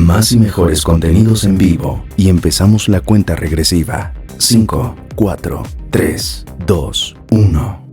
Más y mejores contenidos en vivo y empezamos la cuenta regresiva. 5, 4, 3, 2, 1.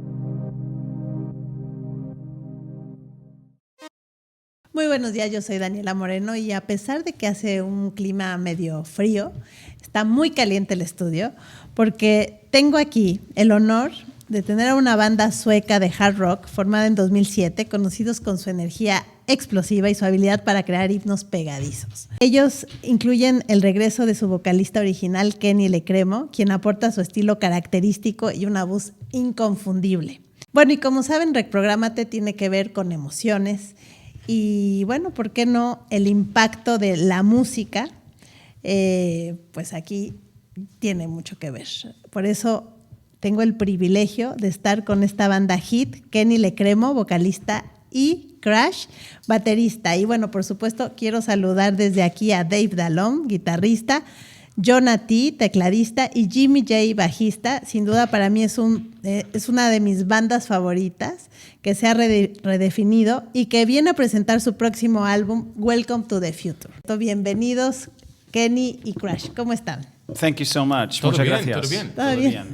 Muy buenos días, yo soy Daniella Moreno y a pesar de que hace un clima medio frío, está muy caliente el estudio porque tengo aquí el honor de tener a una banda sueca de hard rock formada en 2007, conocidos con su energía explosiva y su habilidad para crear himnos pegadizos. Ellos incluyen el regreso de su vocalista original, Kenny Lecremo, quien aporta su estilo característico y una voz inconfundible. Bueno, y como saben, Recprográmate tiene que ver con emociones y, bueno, ¿por qué no el impacto de la música? Pues aquí tiene mucho que ver. Por eso tengo el privilegio de estar con esta banda H.E.A.T, Kenny Lecremo, vocalista, y Crash, baterista. Y bueno, por supuesto, quiero saludar desde aquí a Dave Dallon, guitarrista, H.E.A.T, tecladista, y Jimmy J, bajista. Sin duda para mí es una de mis bandas favoritas que se ha redefinido y que viene a presentar su próximo álbum, Welcome to the Future. Bienvenidos, Kenny y Crash. ¿Cómo están? Thank you so much. Todo Muchas bien, gracias. Todo bien. ¿Todo bien?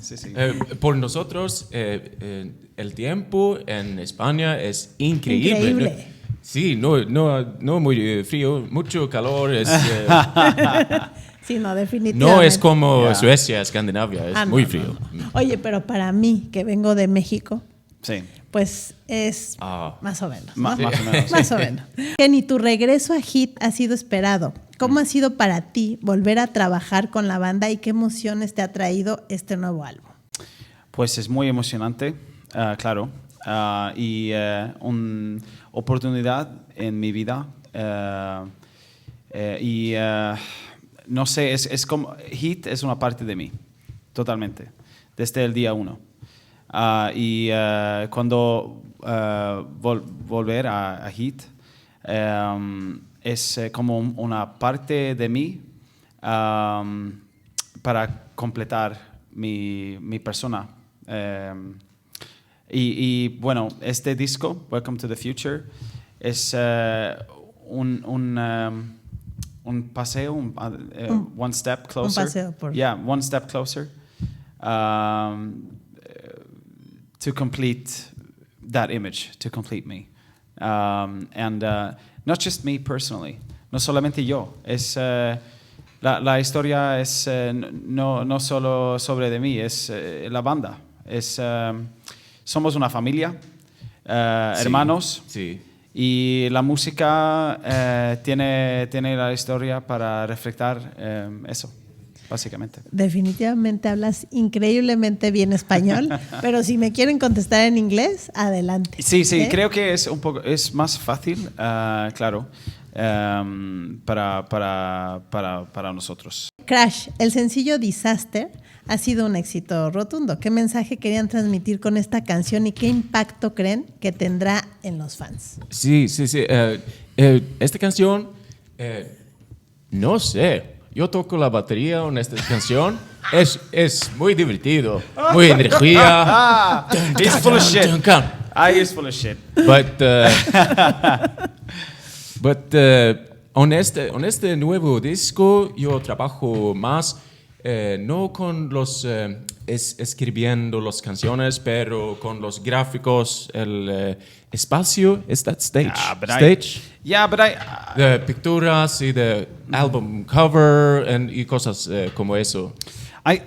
Sí, sí. Por nosotros, el tiempo en España es increíble. Increíble. Sí, no muy frío, mucho calor. Sí, no, definitivamente. No es como Suecia, Escandinavia, es muy frío. No. Oye, pero para mí, que vengo de México, Sí. pues es más o menos, ¿no? Más o menos. Más o menos. Kenny, tu regreso a H.E.A.T ha sido esperado. ¿Cómo ha sido para ti volver a trabajar con la banda y qué emociones te ha traído este nuevo álbum? Pues es muy emocionante, claro, y una oportunidad en mi vida. No sé, es como H.E.A.T es una parte de mí, totalmente, desde el día 1. Cuando volver a H.E.A.T, es como una parte de mí para completar mi persona. Bueno, este disco, Welcome to the Future, es un paseo, one step closer. Un paseo por... Yeah, one step closer to complete that image, to complete me. Not just me personally, no solamente yo. Es la historia es no solo sobre de mí, es la banda. Somos una familia, hermanos. Sí. Y la música tiene la historia para reflejar eso, básicamente. Definitivamente hablas increíblemente bien español, pero si me quieren contestar en inglés, adelante. Sí, creo que es más fácil, claro, para nosotros. Crash, el sencillo Disaster ha sido un éxito rotundo. ¿Qué mensaje querían transmitir con esta canción y qué impacto creen que tendrá en los fans? Sí. Esta canción, no sé. Yo toco la batería en esta canción. Es muy divertido, muy energía. He's full of shit. He's full of shit. But en este nuevo disco yo trabajo más no con los escribiendo las canciones, pero con los gráficos, el espacio. ¿Es that stage? Stage. De picturas y de album cover y cosas como eso. I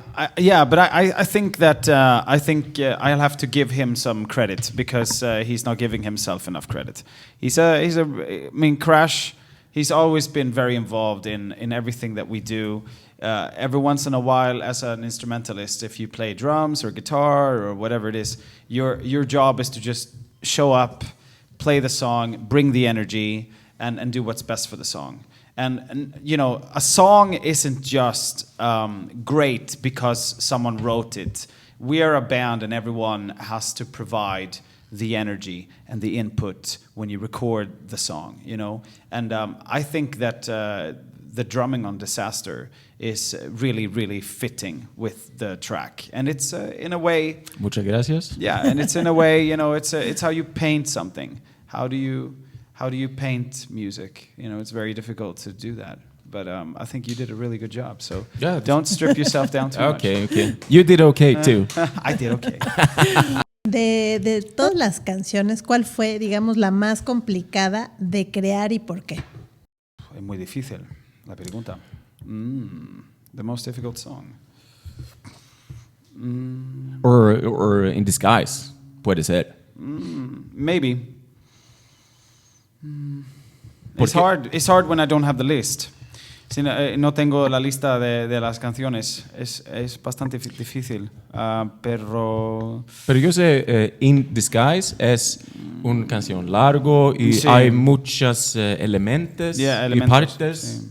think that I'll have to give him some credit because he's not giving himself enough credit. I mean, Crash, he's always been very involved in everything that we do. Every once in a while, as an instrumentalist, if you play drums or guitar or whatever it is, your job is to just show up, play the song, bring the energy, and do what's best for the song. And you know, a song isn't just great because someone wrote it. We are a band, and everyone has to provide the energy and the input when you record the song, you know. And I think that the drumming on Disaster is really, really fitting with the track. And it's in a way... Muchas gracias. Yeah, and it's in a way, you know, it's how you paint something. How do how do you paint music? You know, it's very difficult to do that. But I think you did a really good job. So don't strip yourself down too much. Okay. You did okay too. I did okay. De todas las canciones, ¿cuál fue, digamos, la más complicada de crear y por qué? Es muy difícil la pregunta. The most difficult song. Or in disguise, puede ser. Maybe. It's hard when I don't have the list. Si no tengo la lista de las canciones, es bastante difícil. Pero yo sé, In Disguise es una canción largo y hay muchos elementos y partes. Sí.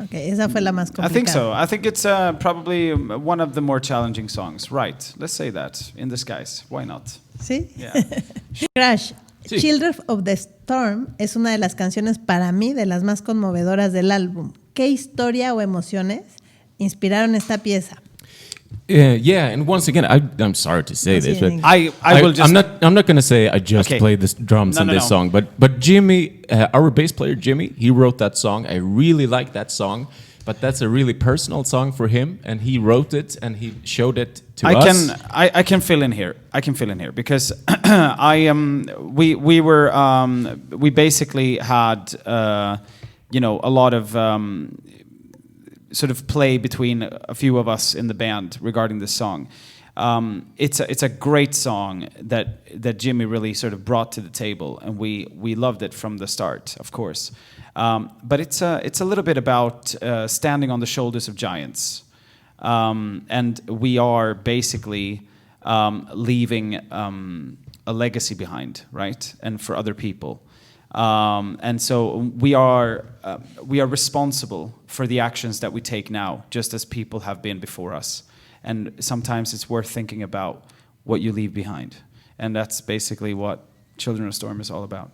Okay, esa fue la más complicada. I think so. I think it's probably one of the more challenging songs. Right, let's say that. In Disguise. Why not? ¿Sí? Yeah. Crash. Sí. Children of the Storm es una de las canciones para mí de las más conmovedoras del álbum. ¿Qué historia o emociones inspiraron esta pieza? Yeah, and once again, I'm sorry to say this, but I will just. I'm not going to say I just played the drums on this song, but Jimmy, our bass player Jimmy, he wrote that song. I really like that song, but that's a really personal song for him, and he wrote it and he showed it to us. I can fill in here. I can fill in here because we basically had a lot of sort of play between a few of us in the band regarding this song. It's a great song that Jimmy really sort of brought to the table, and we loved it from the start, of course. But it's a little bit about standing on the shoulders of giants, and we are basically leaving a legacy behind, right? And for other people. And so we are responsible for the actions that we take now, just as people have been before us. And sometimes it's worth thinking about what you leave behind. And that's basically what Children of Storm is all about.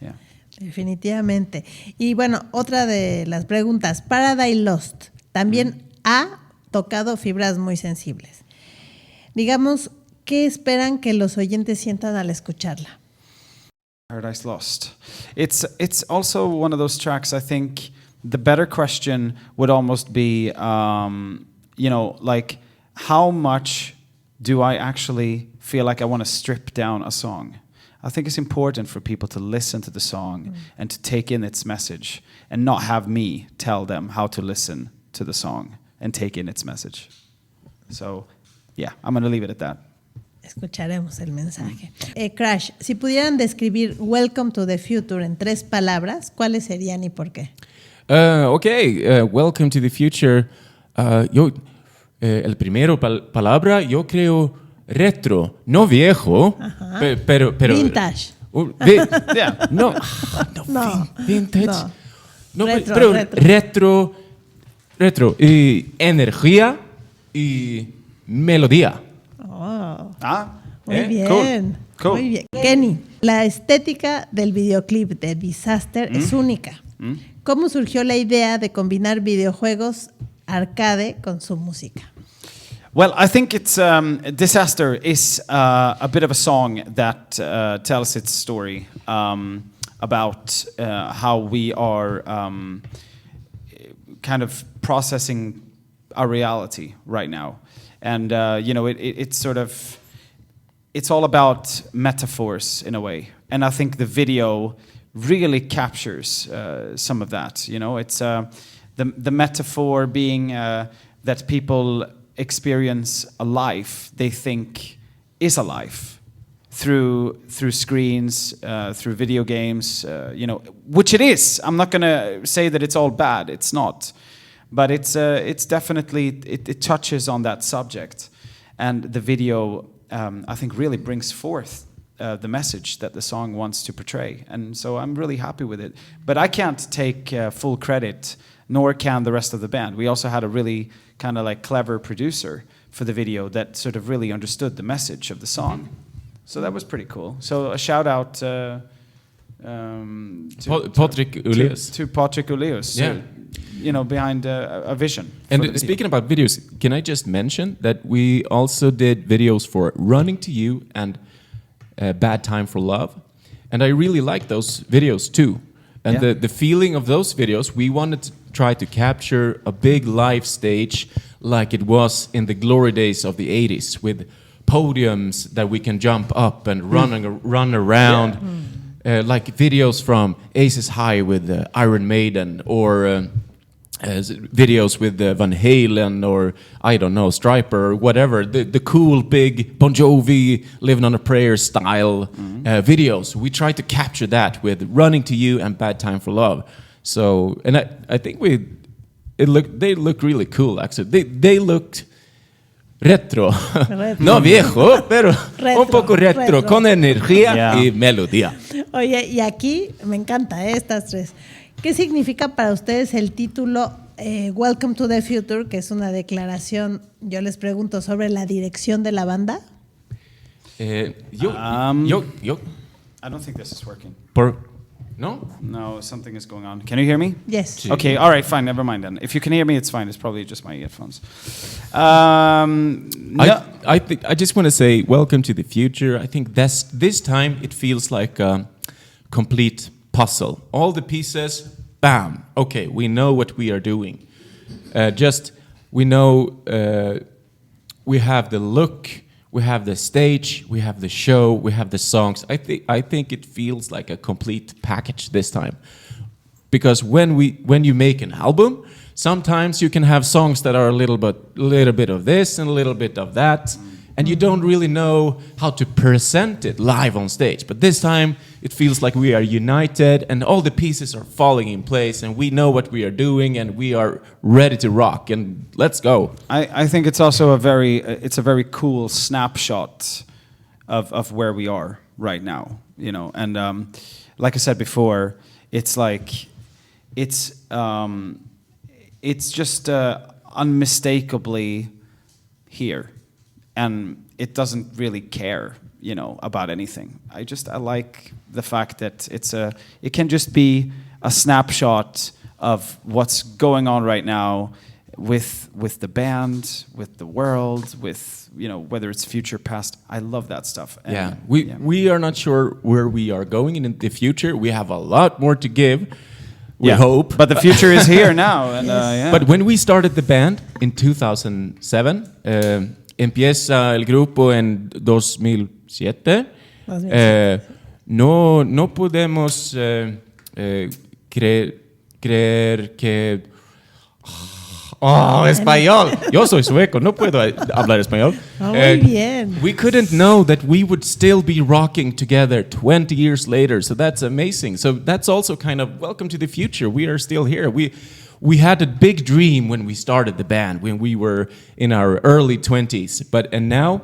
Yeah. Definitivamente. Y bueno, otra de las preguntas, Paradise Lost también ha tocado fibras muy sensibles. Digamos, ¿qué esperan que los oyentes sientan al escucharla? Paradise Lost. It's also one of those tracks. I think the better question would almost be, like, how much do I actually feel like I want to strip down a song? I think it's important for people to listen to the song and to take in its message, and not have me tell them how to listen to the song and take in its message. So, yeah, I'm going to leave it at that. Escucharemos el mensaje. Crash, si pudieran describir Welcome to the Future en 3 palabras, ¿cuáles serían y por qué? Welcome to the Future. El primero palabra, yo creo retro, no viejo, pero Vintage. No, vintage. No, retro y energía y melodía. Muy bien. Cool. Muy bien. Kenny, la estética del videoclip de Disaster es única. ¿Cómo surgió la idea de combinar videojuegos arcade con su música? Well, I think it's Disaster is a bit of a song that tells its story about how we are kind of processing our reality right now. And, it's sort of, it's all about metaphors in a way. And I think the video really captures some of that. It's the metaphor being that people experience a life they think is a life through screens, through video games, which it is. I'm not going to say that it's all bad. It's not. But it's definitely, it touches on that subject. And the video, I think, really brings forth the message that the song wants to portray. And so I'm really happy with it. But I can't take full credit, nor can the rest of the band. We also had a really kind of like clever producer for the video that sort of really understood the message of the song. So that was pretty cool. So a shout out to Patrik Ulleus. To Patrik Ulleus. Yeah. Behind a vision. And speaking about videos, can I just mention that we also did videos for Running to You and Bad Time for Love. And I really like those videos too. And Yeah. the feeling of those videos, we wanted to try to capture a big live stage like it was in the glory days of the 80s, with podiums that we can jump up and run around. Like videos from Aces High with Iron Maiden, or videos with Van Halen, or I don't know, Striper, or whatever. The cool big Bon Jovi Living on a Prayer style videos. We try to capture that with Running to You and Bad Time for Love. So, and I think they look really cool actually. They looked retro. No viejo, pero un poco retro. Con energía y melodía. Oye, y aquí me encanta estas tres. ¿Qué significa para ustedes el título Welcome to the Future, que es una declaración, yo les pregunto, sobre la dirección de la banda? I don't think this is working. No? No, something is going on. Can you hear me? Yes. Okay, all right, fine, never mind then. If you can hear me, it's fine. It's probably just my earphones. I just want to say welcome to the future. I think this time it feels like a complete puzzle. All the pieces, bam. Okay, we know what we are doing. We know we have the look, we have the stage, we have the show, we have the songs. I think it feels like a complete package this time. Because when you make an album, sometimes you can have songs that are a little bit of this and a little bit of that, and you don't really know how to present it live on stage. But this time it feels like we are united and all the pieces are falling in place and we know what we are doing and we are ready to rock, and let's go. I think it's also a very cool snapshot of where we are right now, you know. And like I said before, it's like it's just unmistakably here, and it doesn't really care, you know, about anything. I like the fact that it can just be a snapshot of what's going on right now with the band, with the world, with, you know, whether it's future, past. I love that stuff. And we are not sure where we are going in the future. We have a lot more to give. We hope. But the future is here now. And, But when we started the band in 2007, empieza el grupo en 2007. No podemos creer que... español. Yo soy sueco, no puedo hablar español. Muy bien. We couldn't know that we would still be rocking together 20 years later, so that's amazing. So that's also kind of welcome to the future. We are still here. We had a big dream when we started the band, when we were in our early 20s, and now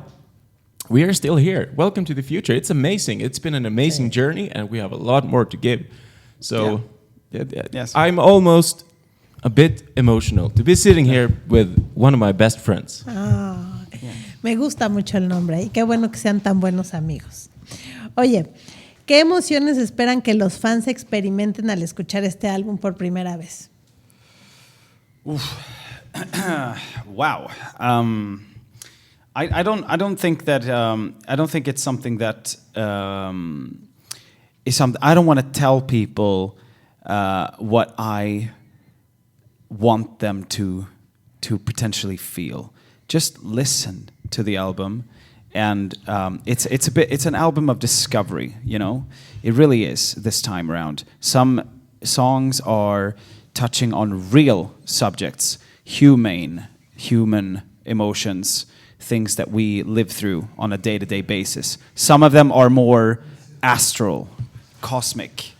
we are still here. Welcome to the future. It's amazing. It's been an amazing journey, and we have a lot more to give. So Yes. I'm almost a bit emotional to be sitting here with one of my best friends. Me gusta mucho el nombre y qué bueno que sean tan buenos amigos. Oye, ¿qué emociones esperan que los fans experimenten al escuchar este álbum por primera vez? Wow. I don't think it's something that is something. I don't want to tell people what I want them to potentially feel. Just listen to the album, and it's an album of discovery. You know, it really is this time around. Some songs are touching on real subjects, human emotions, things that we live through on a day-to-day basis. Some of them are more astral, cosmic.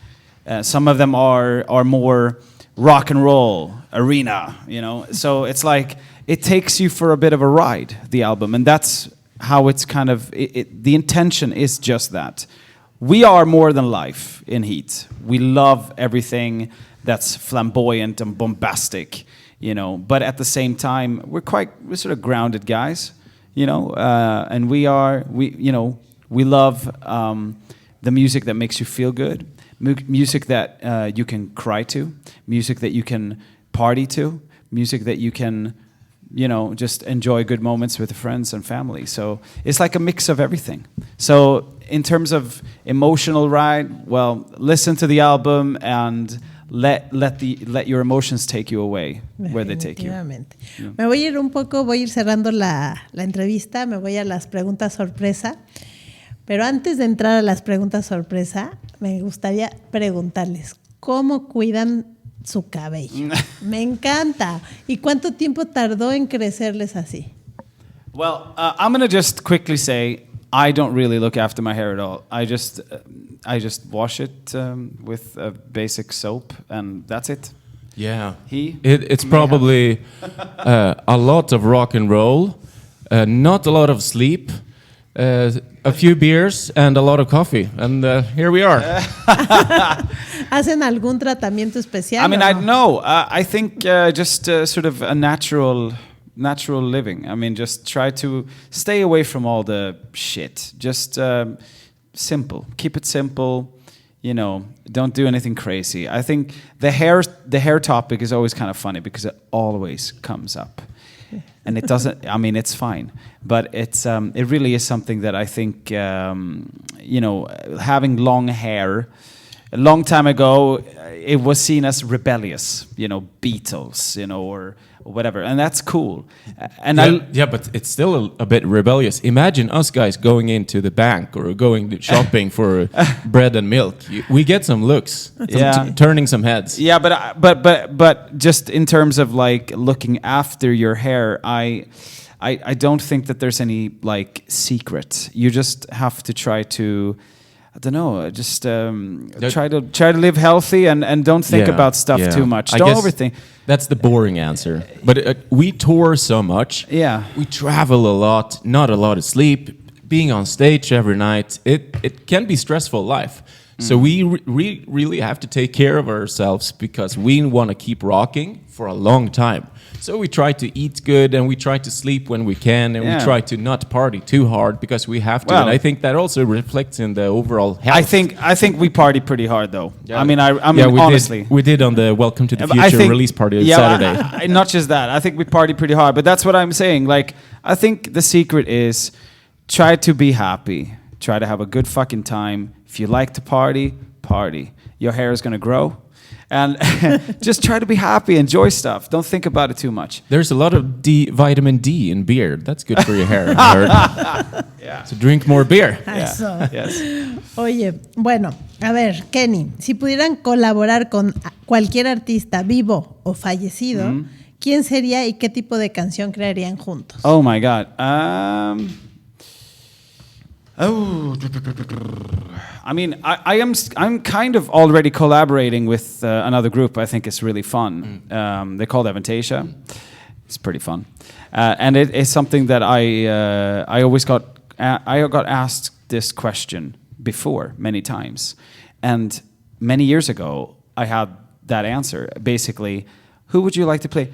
Some of them are more rock and roll, arena, you know. So it's like it takes you for a bit of a ride, the album, and that's how it's kind of the intention is just that. We are more than life in H.E.A.T. We love everything that's flamboyant and bombastic, you know, but at the same time we're sort of grounded guys, you know, and we love the music that makes you feel good. Music that you can cry to, music that you can party to, music that you can just enjoy good moments with friends and family. So it's like a mix of everything. So in terms of emotional ride, well, listen to the album and let your emotions take you away where they take you. Me voy a ir cerrando la entrevista, me voy a las preguntas sorpresa. Pero antes de entrar a las preguntas sorpresa, me gustaría preguntarles, ¿cómo cuidan su cabello? Me encanta. ¿Y cuánto tiempo tardó en crecerles así? Well, I'm going to just quickly say, I don't really look after my hair at all. I just wash it with a basic soap, and that's it. Yeah. It's probably a lot of rock and roll, not a lot of sleep, a few beers, and a lot of coffee. And here we are. ¿Hacen algún tratamiento especial? I mean, I think just sort of a natural living. I mean, just try to stay away from all the shit. Just simple. Keep it simple. Don't do anything crazy. I think the hair topic is always kind of funny because it always comes up. And it doesn't, I mean, it's fine. But it really is something that I think, having long hair, a long time ago, it was seen as rebellious, Beatles, or whatever. And that's cool. And but it's still a bit rebellious. Imagine us guys going into the bank or going shopping for bread and milk. We get some looks, turning some heads. Yeah, but just in terms of like looking after your hair, I don't think that there's any like secret. You just have to try to, I don't know, just try to live healthy and don't think about stuff too much. Don't overthink. That's the boring answer. But we tour so much. Yeah. We travel a lot, not a lot of sleep, being on stage every night. It can be stressful life. So we really have to take care of ourselves because we want to keep rocking for a long time. So we try to eat good and we try to sleep when we can and we try to not party too hard because we have to. Well, and I think that also reflects in the overall health. I think we party pretty hard though. Yeah. I mean, honestly. We did on the Welcome to the Future release party on Saturday. Not just that. I think we party pretty hard. But that's what I'm saying. Like, I think the secret is try to be happy. Try to have a good fucking time. If you like to party, party. Your hair is going to grow. And just try to be happy, enjoy stuff. Don't think about it too much. There's a lot of vitamin D in beer. That's good for your hair, I heard. Yeah. So drink more beer. Eso. Yes. Oye, bueno, a ver, Kenny, si pudieran colaborar con cualquier artista vivo o fallecido, ¿quién sería y qué tipo de canción crearían juntos? Oh my God. I mean, I'm kind of already collaborating with another group. I think it's really fun. They're called H.E.A.T. It's pretty fun, and it is something that I always got asked this question before many times, and many years ago I had that answer. Basically, who would you like to play?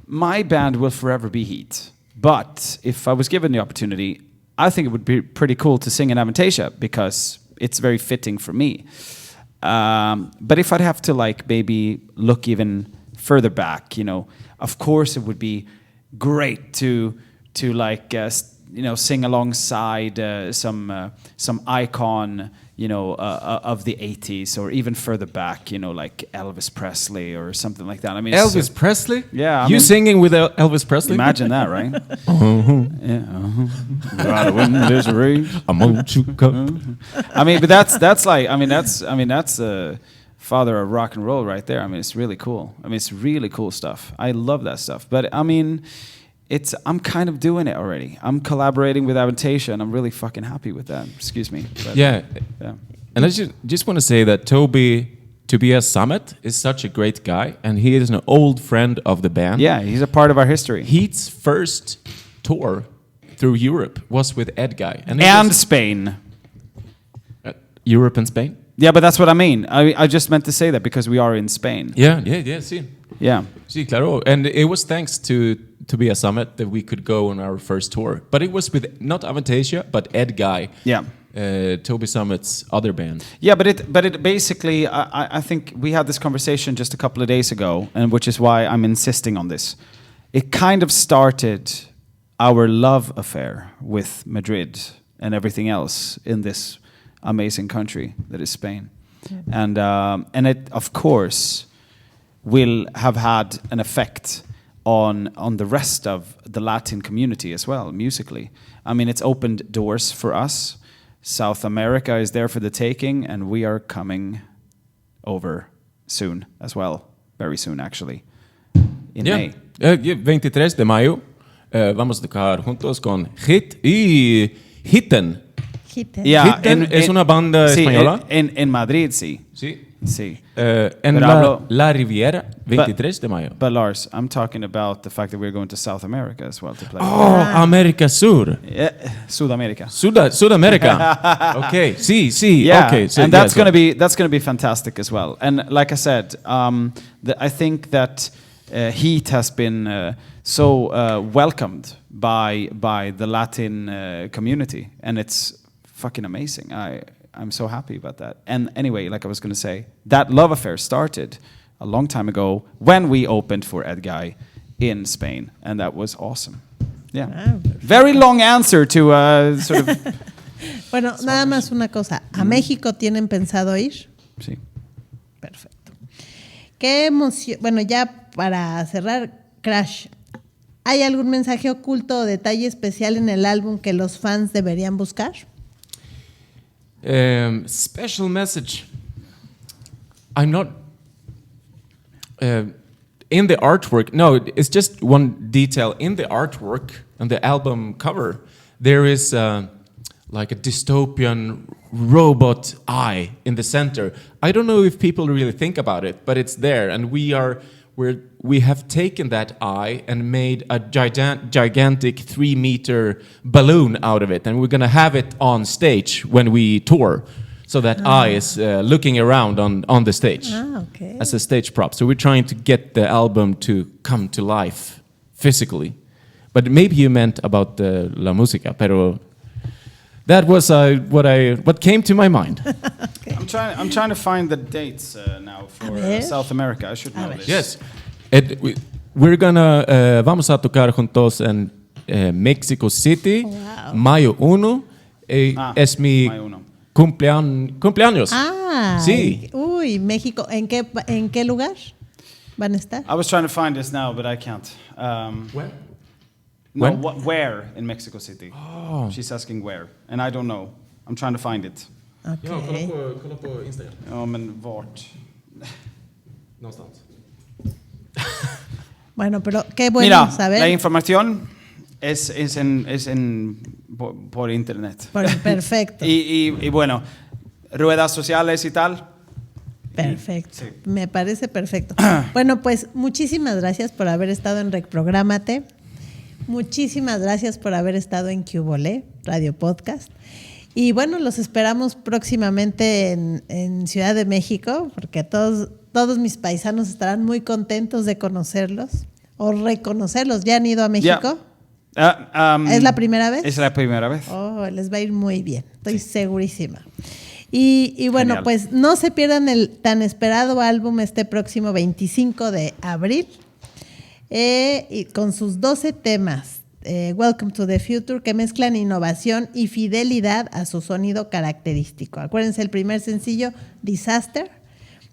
My band will forever be H.E.A.T. But if I was given the opportunity, I think it would be pretty cool to sing in H.E.A.T because it's very fitting for me. But if I'd have to like maybe look even further back, of course it would be great to like sing alongside some icon of the 80s or even further back, like Elvis Presley or something like that. I mean, Elvis Presley? Yeah. You singing with Elvis Presley? Imagine that, right? Gotta win this race. I'm on to go. I mean, but that's father of rock and roll right there. I mean, it's really cool. I mean, it's really cool stuff. I love that stuff. But I mean, I'm kind of doing it already. I'm collaborating with H.E.A.T and I'm really fucking happy with that. Excuse me. But, yeah. And I just want to say that Tobias Sammet is such a great guy, and he is an old friend of the band. Yeah, he's a part of our history. H.E.A.T's first tour through Europe was with Ed Guy. And Spain. Europe and Spain? Yeah, but that's what I mean. I just meant to say that because we are in Spain. Yeah, sí. Yeah. Sí, claro. And it was thanks to Tobias Sammet that we could go on our first tour. But it was with not Avantasia, but Ed Guy. Yeah. Toby Sammet's other band. Yeah, but it basically, I think we had this conversation just a couple of days ago, and which is why I'm insisting on this. it kind of started our love affair with Madrid and everything else in this amazing country that is Spain. And it, of course, will have had an effect on the rest of the Latin community as well, musically. I mean, it's opened doors for us. South America is there for the taking, and we are coming over soon as well. Very soon, actually. In May. 23 de mayo vamos a tocar juntos con H.E.A.T y Hitten. Yeah, Hitten es una banda española. En Madrid, sí. Sí. Sí. En la Riviera, 23 de mayo. But Lars, I'm talking about the fact that we're going to South America as well to play. Oh, América Sur. Sudamerica. Sudamérica. Okay. Sí. Yeah, okay. So, and that's gonna be fantastic as well. And like I said, I think that H.E.A.T has been so welcomed by the Latin community, and it's fucking amazing. I'm so happy about that. And anyway, like I was going to say, that love affair started a long time ago when we opened for H.E.A.T in Spain, and that was awesome. Yeah. Very long answer to sort of... Bueno, nada más una cosa. ¿A México tienen pensado ir? Sí. Perfecto. Qué emoción. Bueno, ya para cerrar, Crash, ¿hay algún mensaje oculto o detalle especial en el álbum que los fans deberían buscar? Special message. I'm not in the artwork. No, it's just one detail in the artwork on the album cover. There is like a dystopian robot eye in the center. I don't know if people really think about it, but it's there, and we have taken that eye and made a gigantic 3-meter balloon out of it, and we're gonna have it on stage when we tour. So that eye is looking around on the stage as a stage prop. So we're trying to get the album to come to life physically. But maybe you meant about the la música, pero that was what came to my mind. Okay. I'm trying to find the dates now for South America. I should know this. Yes. We're gonna vamos a tocar juntos en Mexico City, mayo 1. Es mi cumpleaños. Sí. Uy, México. ¿En qué lugar van a estar? I was trying to find this now, but I can't. Where? No, When? where in Mexico City? Oh. She's asking where, and I don't know. I'm trying to find it. Okay. Kolla på Instagram. Ja, men vart? Någonstans. Bueno, pero qué bueno Mira, saber. la información es por internet. Perfecto. y bueno, ruedas sociales y tal. Perfecto. Sí. Me parece perfecto. Bueno, pues muchísimas gracias por haber estado en Recprográmate. Muchísimas gracias por haber estado en Q-Volé, Radio Podcast. Y bueno, los esperamos próximamente en Ciudad de México, porque todos mis paisanos estarán muy contentos de conocerlos o reconocerlos. ¿Ya han ido a México? ¿Es la primera vez? Es la primera vez. Oh, les va a ir muy bien, estoy segurísima. Y bueno, Genial. pues no se pierdan el tan esperado álbum este próximo 25 de abril, y con sus 12 temas, Welcome to the Future, que mezclan innovación y fidelidad a su sonido característico. Acuérdense, el primer sencillo, Disaster,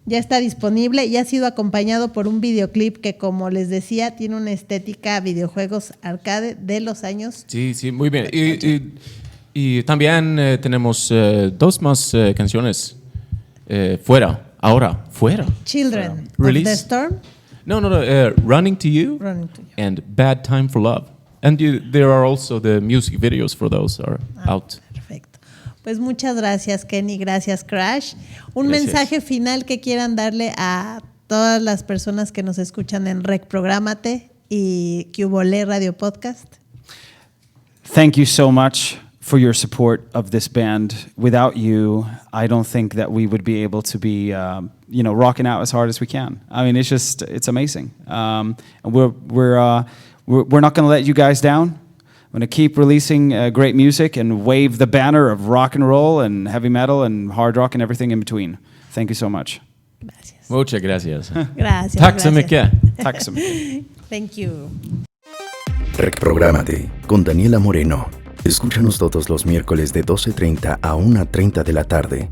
ya está disponible y ha sido acompañado por un videoclip que, como les decía, tiene una estética videojuegos arcade de los años. Sí, muy bien. Y también tenemos 2 más canciones fuera. Children of Release. the Storm. No, Running to You and Bad Time for Love. And there are also the music videos for those are out. Perfecto. Pues muchas gracias, Kenny. Gracias, Crash. Un Gracias. mensaje final que quieran darle a todas las personas que nos escuchan en Recprográmate y Q-Volé Radio Podcast. Thank you so much for your support of this band. Without you, I don't think that we would be able to be, rocking out as hard as we can. I mean, it's amazing. And we're not going to let you guys down. I'm going to keep releasing great music and wave the banner of rock and roll and heavy metal and hard rock and everything in between. Thank you so much. Gracias. Muchas gracias. Gracias. Tack så mycket. Tack så mycket. Thank you. Recprográmate con Daniella Moreno. Escúchanos todos los miércoles de 12:30 a 1:30 de la tarde